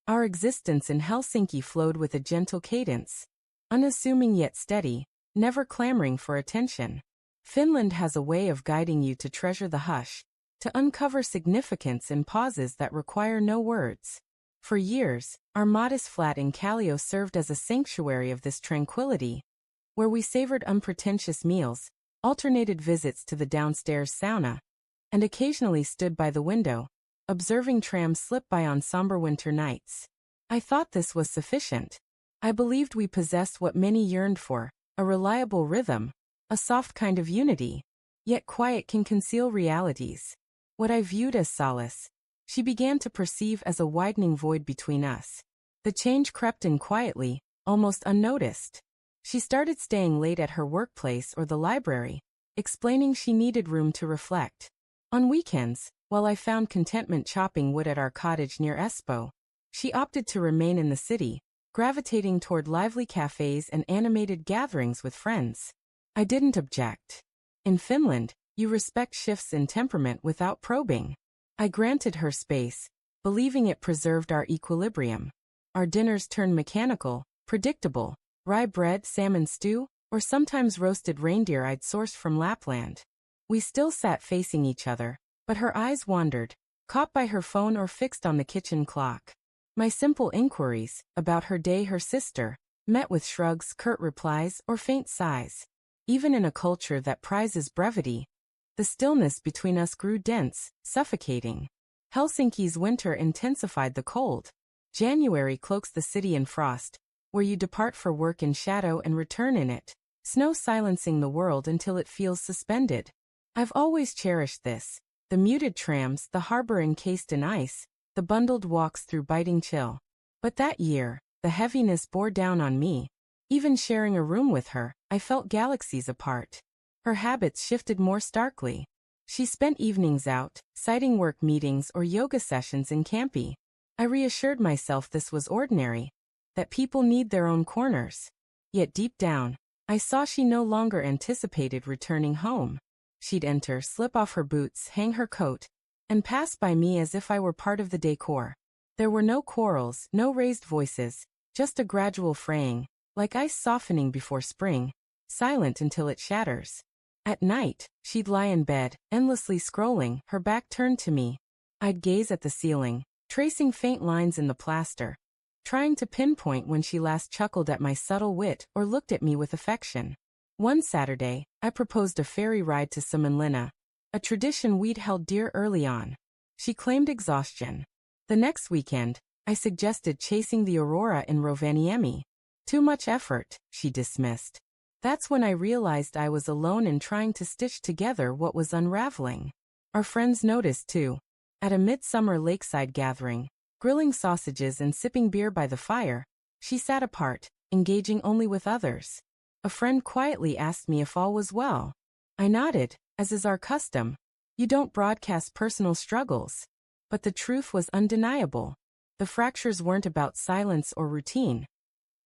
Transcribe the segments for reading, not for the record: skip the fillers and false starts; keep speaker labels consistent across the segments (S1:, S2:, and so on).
S1: Our existence in Helsinki flowed with a gentle cadence, unassuming yet steady, never clamoring for attention. Finland has a way of guiding you to treasure the hush, to uncover significance in pauses that require no words. For years, our modest flat in Kallio served as a sanctuary of this tranquility, where we savored unpretentious meals, alternated visits to the downstairs sauna, and occasionally stood by the window, observing trams slip by on somber winter nights. I thought this was sufficient. I believed we possessed what many yearned for, a reliable rhythm, a soft kind of unity. Yet quiet can conceal realities. What I viewed as solace, she began to perceive as a widening void between us. The change crept in quietly, almost unnoticed. She started staying late at her workplace or the library, explaining she needed room to reflect. On weekends, while I found contentment chopping wood at our cottage near Espoo, she opted to remain in the city, gravitating toward lively cafes and animated gatherings with friends. I didn't object. In Finland, you respect shifts in temperament without probing. I granted her space, believing it preserved our equilibrium. Our dinners turned mechanical, predictable, rye bread, salmon stew, or sometimes roasted reindeer I'd sourced from Lapland. We still sat facing each other, but her eyes wandered, caught by her phone or fixed on the kitchen clock. My simple inquiries, about her day, her sister, met with shrugs, curt replies, or faint sighs. Even in a culture that prizes brevity, the stillness between us grew dense, suffocating. Helsinki's winter intensified the cold. January cloaks the city in frost, where you depart for work in shadow and return in it, snow silencing the world until it feels suspended. I've always cherished this, the muted trams, the harbor encased in ice, the bundled walks through biting chill. But that year, the heaviness bore down on me. Even sharing a room with her, I felt galaxies apart. Her habits shifted more starkly. She spent evenings out, citing work meetings or yoga sessions in Kamppi. I reassured myself this was ordinary, that people need their own corners. Yet deep down, I saw she no longer anticipated returning home. She'd enter, slip off her boots, hang her coat, and pass by me as if I were part of the decor. There were no quarrels, no raised voices, just a gradual fraying, like ice softening before spring, silent until it shatters. At night, she'd lie in bed, endlessly scrolling, her back turned to me. I'd gaze at the ceiling, tracing faint lines in the plaster, trying to pinpoint when she last chuckled at my subtle wit or looked at me with affection. One Saturday, I proposed a ferry ride to Suomenlinna, a tradition we'd held dear early on. She claimed exhaustion. The next weekend, I suggested chasing the aurora in Rovaniemi. Too much effort, she dismissed. That's when I realized I was alone in trying to stitch together what was unraveling. Our friends noticed too. At a midsummer lakeside gathering, grilling sausages and sipping beer by the fire, she sat apart, engaging only with others. A friend quietly asked me if all was well. I nodded, as is our custom. You don't broadcast personal struggles. But the truth was undeniable. The fractures weren't about silence or routine.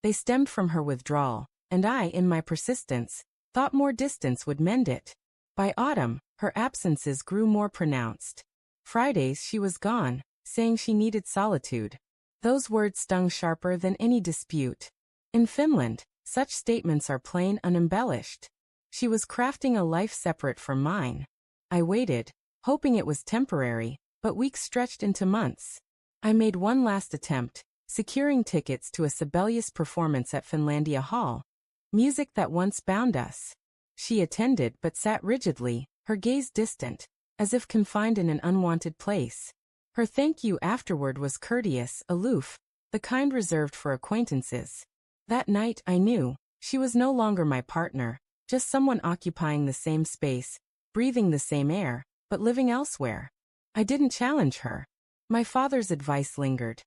S1: They stemmed from her withdrawal, and I, in my persistence, thought more distance would mend it. By autumn, her absences grew more pronounced. Fridays she was gone, saying she needed solitude. Those words stung sharper than any dispute. In Finland, such statements are plain unembellished. She was crafting a life separate from mine. I waited, hoping it was temporary, but weeks stretched into months. I made one last attempt, securing tickets to a Sibelius performance at Finlandia Hall. Music that once bound us. She attended but sat rigidly, her gaze distant, as if confined in an unwanted place. Her thank you afterward was courteous, aloof, the kind reserved for acquaintances. That night I knew, she was no longer my partner, just someone occupying the same space, breathing the same air, but living elsewhere. I didn't challenge her. My father's advice lingered.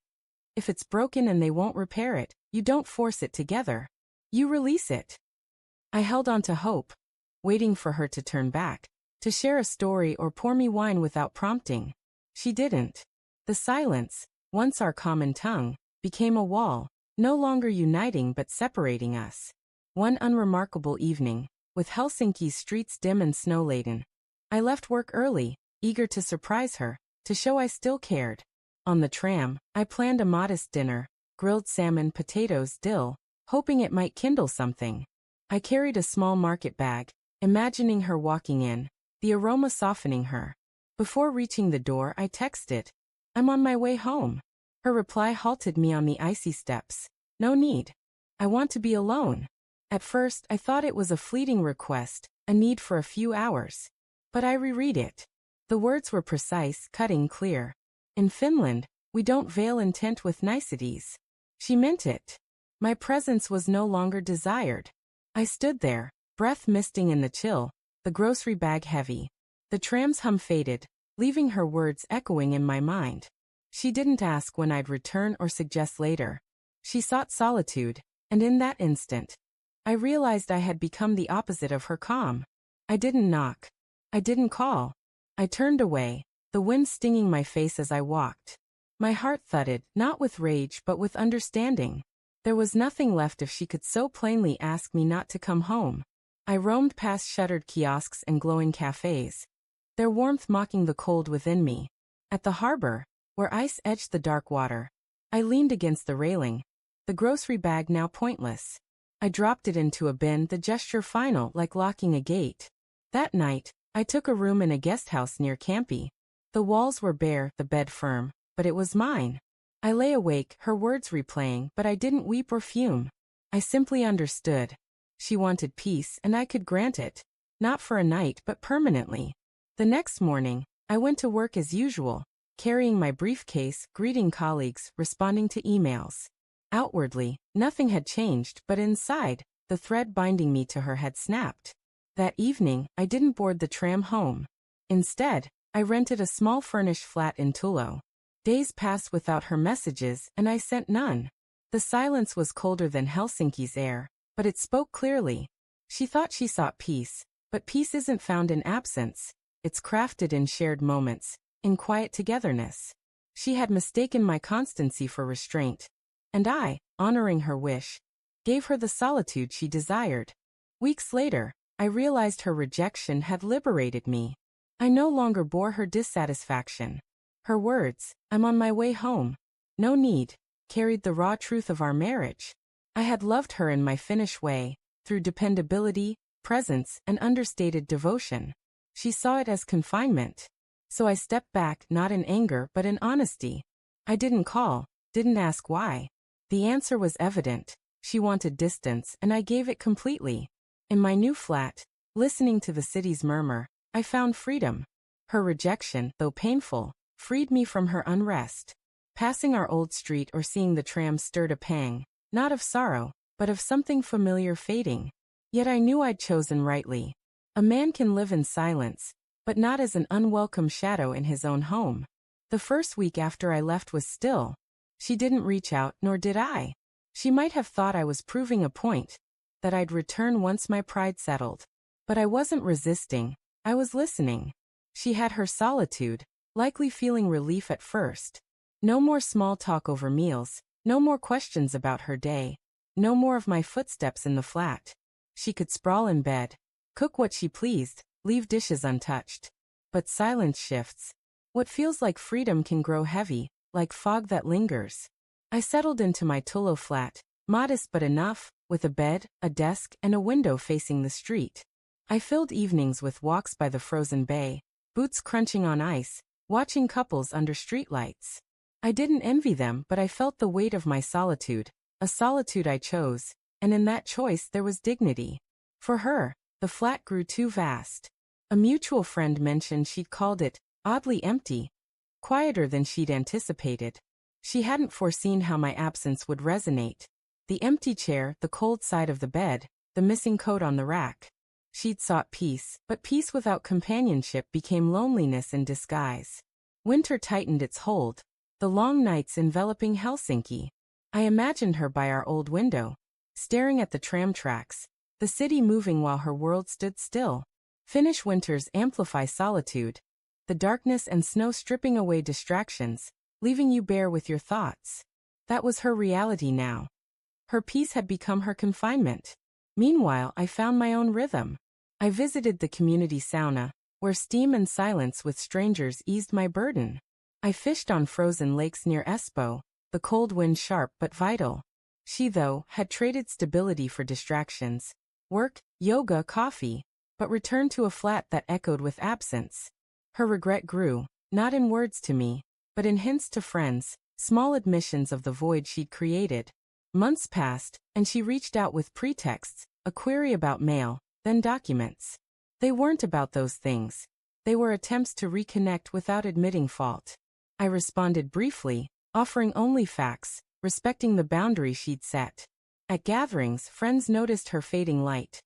S1: If it's broken and they won't repair it, you don't force it together. You release it. I held on to hope, waiting for her to turn back, to share a story or pour me wine without prompting. She didn't. The silence, once our common tongue, became a wall, no longer uniting but separating us. One unremarkable evening, with Helsinki's streets dim and snow-laden, I left work early, eager to surprise her, to show I still cared. On the tram, I planned a modest dinner, grilled salmon, potatoes, dill, hoping it might kindle something. I carried a small market bag, imagining her walking in, the aroma softening her. Before reaching the door, I texted, "I'm on my way home." Her reply halted me on the icy steps. "No need. I want to be alone." At first, I thought it was a fleeting request, a need for a few hours. But I reread it. The words were precise, cutting, clear. In Finland, we don't veil intent with niceties. She meant it. My presence was no longer desired. I stood there, breath misting in the chill, the grocery bag heavy. The tram's hum faded, leaving her words echoing in my mind. She didn't ask when I'd return or suggest later. She sought solitude, and in that instant, I realized I had become the opposite of her calm. I didn't knock. I didn't call. I turned away, the wind stinging my face as I walked. My heart thudded, not with rage but with understanding. There was nothing left if she could so plainly ask me not to come home. I roamed past shuttered kiosks and glowing cafes, their warmth mocking the cold within me. At the harbor, where ice edged the dark water, I leaned against the railing, the grocery bag now pointless. I dropped it into a bin, the gesture final, like locking a gate. That night, I took a room in a guest house near Kamppi. The walls were bare, the bed firm, but it was mine. I lay awake, her words replaying, but I didn't weep or fume. I simply understood. She wanted peace, and I could grant it. Not for a night, but permanently. The next morning, I went to work as usual, carrying my briefcase, greeting colleagues, responding to emails. Outwardly, nothing had changed, but inside, the thread binding me to her had snapped. That evening, I didn't board the tram home. Instead, I rented a small furnished flat in Tulo. Days passed without her messages, and I sent none. The silence was colder than Helsinki's air, but it spoke clearly. She thought she sought peace, but peace isn't found in absence. It's crafted in shared moments, in quiet togetherness. She had mistaken my constancy for restraint, and I, honoring her wish, gave her the solitude she desired. Weeks later, I realized her rejection had liberated me. I no longer bore her dissatisfaction. Her words, "I'm on my way home. No need," carried the raw truth of our marriage. I had loved her in my Finnish way, through dependability, presence, and understated devotion. She saw it as confinement. So I stepped back, not in anger but in honesty. I didn't call, didn't ask why. The answer was evident. She wanted distance, and I gave it completely. In my new flat, listening to the city's murmur, I found freedom. Her rejection, though painful, freed me from her unrest. Passing our old street or seeing the tram stirred a pang, not of sorrow, but of something familiar fading. Yet I knew I'd chosen rightly. A man can live in silence, but not as an unwelcome shadow in his own home. The first week after I left was still. She didn't reach out, nor did I. She might have thought I was proving a point, that I'd return once my pride settled. But I wasn't resisting, I was listening. She had her solitude, likely feeling relief at first. No more small talk over meals, no more questions about her day, no more of my footsteps in the flat. She could sprawl in bed, cook what she pleased, leave dishes untouched. But silence shifts. What feels like freedom can grow heavy, like fog that lingers. I settled into my Tulo flat, modest but enough, with a bed, a desk, and a window facing the street. I filled evenings with walks by the frozen bay, boots crunching on ice, watching couples under streetlights. I didn't envy them, but I felt the weight of my solitude, a solitude I chose, and in that choice there was dignity. For her, the flat grew too vast. A mutual friend mentioned she'd called it oddly empty, quieter than she'd anticipated. She hadn't foreseen how my absence would resonate. The empty chair, the cold side of the bed, the missing coat on the rack. She'd sought peace, but peace without companionship became loneliness in disguise. Winter tightened its hold, the long nights enveloping Helsinki. I imagined her by our old window, staring at the tram tracks, the city moving while her world stood still. Finnish winters amplify solitude, the darkness and snow stripping away distractions, leaving you bare with your thoughts. That was her reality now. Her peace had become her confinement. Meanwhile, I found my own rhythm. I visited the community sauna, where steam and silence with strangers eased my burden. I fished on frozen lakes near Espoo, the cold wind sharp but vital. She, though, had traded stability for distractions. Work, yoga, coffee, but returned to a flat that echoed with absence. Her regret grew, not in words to me, but in hints to friends, small admissions of the void she'd created. Months passed, and she reached out with pretexts, a query about mail, then documents. They weren't about those things. They were attempts to reconnect without admitting fault. I responded briefly, offering only facts, respecting the boundary she'd set. At gatherings, friends noticed her fading light.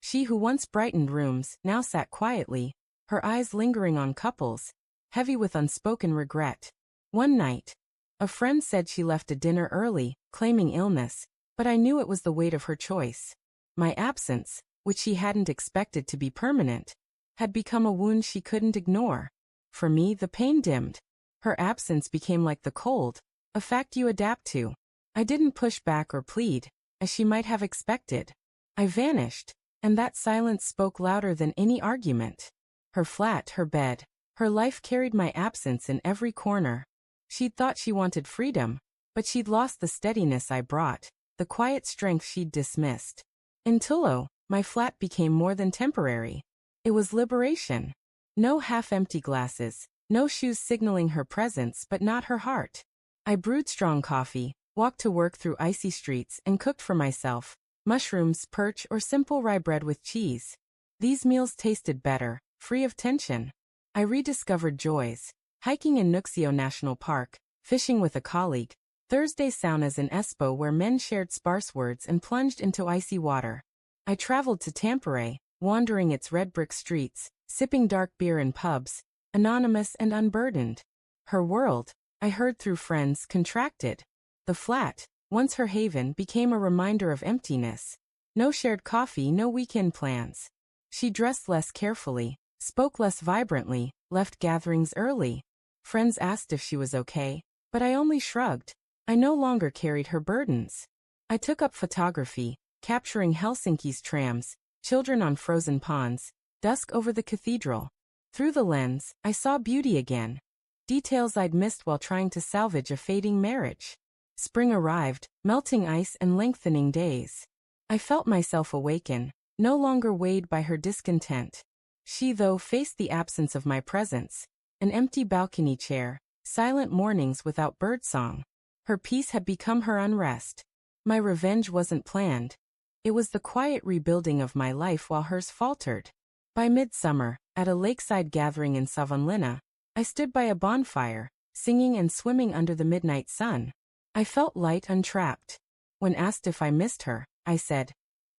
S1: She who once brightened rooms now sat quietly, her eyes lingering on couples, heavy with unspoken regret. One night, a friend said she left a dinner early, claiming illness, but I knew it was the weight of her choice. My absence, which she hadn't expected to be permanent, had become a wound she couldn't ignore. For me, the pain dimmed. Her absence became like the cold, a fact you adapt to. I didn't push back or plead, as she might have expected. I vanished, and that silence spoke louder than any argument. Her flat, her bed, her life carried my absence in every corner. She'd thought she wanted freedom, but she'd lost the steadiness I brought, the quiet strength she'd dismissed. In Tullow, my flat became more than temporary. It was liberation. No half-empty glasses, no shoes signaling her presence but not her heart. I brewed strong coffee, walked to work through icy streets and cooked for myself, mushrooms, perch, or simple rye bread with cheese. These meals tasted better, free of tension. I rediscovered joys, hiking in Nuxio National Park, fishing with a colleague, Thursday saunas in Espoo where men shared sparse words and plunged into icy water. I traveled to Tampere, wandering its red brick streets, sipping dark beer in pubs, anonymous and unburdened. Her world, I heard through friends, contracted. The flat, once her haven, became a reminder of emptiness. No shared coffee, no weekend plans. She dressed less carefully, spoke less vibrantly, left gatherings early. Friends asked if she was okay, but I only shrugged. I no longer carried her burdens. I took up photography, capturing Helsinki's trams, children on frozen ponds, dusk over the cathedral. Through the lens, I saw beauty again. Details I'd missed while trying to salvage a fading marriage. Spring arrived, melting ice and lengthening days. I felt myself awaken, no longer weighed by her discontent. She, though, faced the absence of my presence. An empty balcony chair, silent mornings without birdsong. Her peace had become her unrest. My revenge wasn't planned. It was the quiet rebuilding of my life while hers faltered. By midsummer, at a lakeside gathering in Savonlinna, I stood by a bonfire, singing and swimming under the midnight sun. I felt light, untrapped. When asked if I missed her, I said,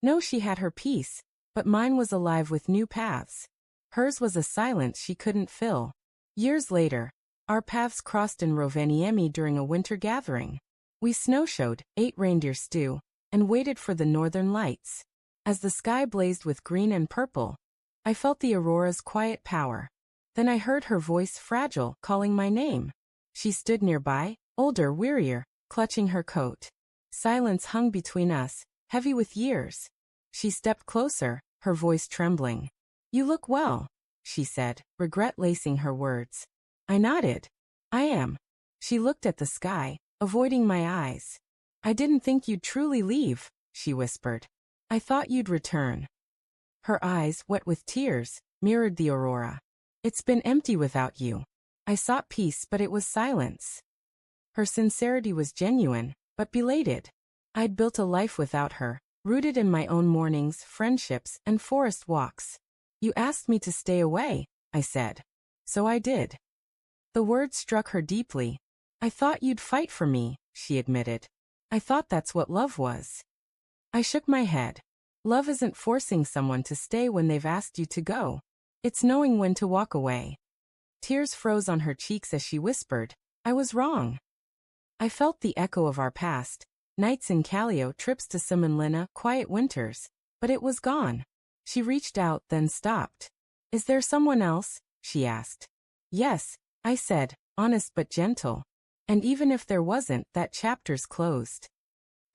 S1: no, she had her peace, but mine was alive with new paths. Hers was a silence she couldn't fill. Years later, our paths crossed in Rovaniemi during a winter gathering. We snowshoed, ate reindeer stew, and waited for the northern lights. As the sky blazed with green and purple, I felt the aurora's quiet power. Then I heard her voice, fragile, calling my name. She stood nearby, older, wearier, clutching her coat. Silence hung between us, heavy with years. She stepped closer, her voice trembling. You look well, she said, regret lacing her words. I nodded. I am. She looked at the sky, avoiding my eyes. I didn't think you'd truly leave, she whispered. I thought you'd return. Her eyes, wet with tears, mirrored the aurora. It's been empty without you. I sought peace, but it was silence. Her sincerity was genuine, but belated. I'd built a life without her, rooted in my own mornings, friendships, and forest walks. You asked me to stay away, I said. So I did. The words struck her deeply. I thought you'd fight for me, she admitted. I thought that's what love was. I shook my head. Love isn't forcing someone to stay when they've asked you to go. It's knowing when to walk away. Tears froze on her cheeks as she whispered, I was wrong. I felt the echo of our past, nights in Kallio, trips to Savonlinna, quiet winters, but it was gone. She reached out, then stopped. Is there someone else? She asked. Yes, I said, honest but gentle. And even if there wasn't, that chapter's closed.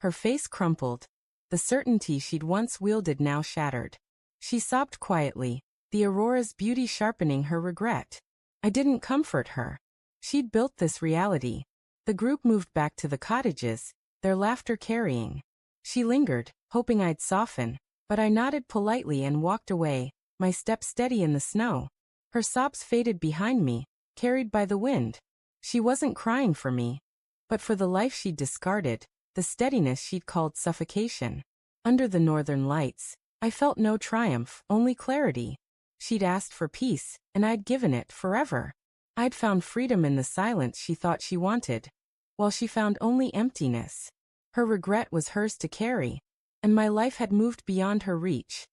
S1: Her face crumpled. The certainty she'd once wielded now shattered. She sobbed quietly, the aurora's beauty sharpening her regret. I didn't comfort her. She'd built this reality. The group moved back to the cottages, their laughter carrying. She lingered, hoping I'd soften, but I nodded politely and walked away, my step steady in the snow. Her sobs faded behind me, carried by the wind. She wasn't crying for me, but for the life she'd discarded, the steadiness she'd called suffocation. Under the northern lights, I felt no triumph, only clarity. She'd asked for peace, and I'd given it forever. I'd found freedom in the silence she thought she wanted, while she found only emptiness. Her regret was hers to carry, and my life had moved beyond her reach.